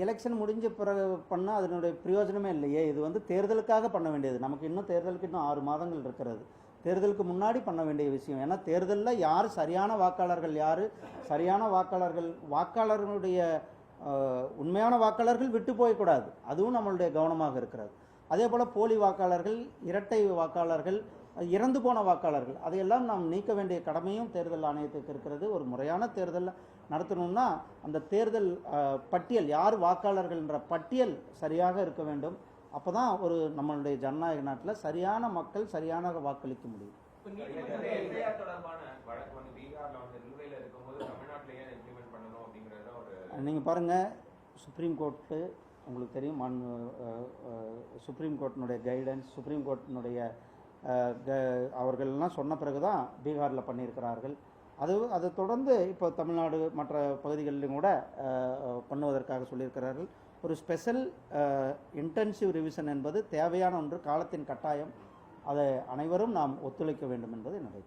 Election முடிஞ்ச பிறகு பண்ணால் அதனுடைய பிரயோஜனமே இல்லையே. இது வந்து தேர்தலுக்காக பண்ண வேண்டியது. நமக்கு இன்னும் தேர்தலுக்கு இன்னும் 6 மாதங்கள் இருக்கிறது. தேர்தலுக்கு முன்னாடி பண்ண வேண்டிய விஷயம். ஏன்னா தேர்தலில் யார் சரியான வாக்காளர்கள், யார் சரியான வாக்காளர்களுடைய உண்மையான வாக்காளர்கள் விட்டு போயக்கூடாது. அதுவும் நம்மளுடைய கவனமாக இருக்கிறது. அதே போல் போலி வாக்காளர்கள், இரட்டை வாக்காளர்கள், இறந்து போன வாக்காளர்கள், அதையெல்லாம் நாம் நீக்க வேண்டிய கடமையும் தேர்தல் ஆணையத்துக்கு இருக்கிறது. ஒரு முறையான தேர்தல் நடத்தணும்னா அந்த தேர்தல் பட்டியல், யார் வாக்காளர்கள் என்ற பட்டியல் சரியாக இருக்க வேண்டும். அப்போ தான் ஒரு நம்மளுடைய ஜனநாயக நாட்டில் சரியான மக்கள் சரியான வாக்களிக்க முடியும். நீங்கள் பாருங்கள், சுப்ரீம் கோர்ட்டு உங்களுக்கு தெரியும், சுப்ரீம் கோர்ட்டினுடைய கைடன்ஸ், சுப்ரீம் கோர்ட்டினுடைய அவர்கள்லாம் சொன்ன பிறகு தான் பீகாரில் பண்ணியிருக்கிறார்கள். அதை தொடர்ந்து இப்போ தமிழ்நாடு மற்ற பகுதிகளிலும் கூட பண்ணுவதற்காக சொல்லியிருக்கிறார்கள். ஒரு ஸ்பெஷல் இன்டென்சிவ் ரிவிஷன் என்பது தேவையான ஒன்று, காலத்தின் கட்டாயம். அதை அனைவரும் நாம் ஒத்துழைக்க வேண்டும் என்பது என்னுடைய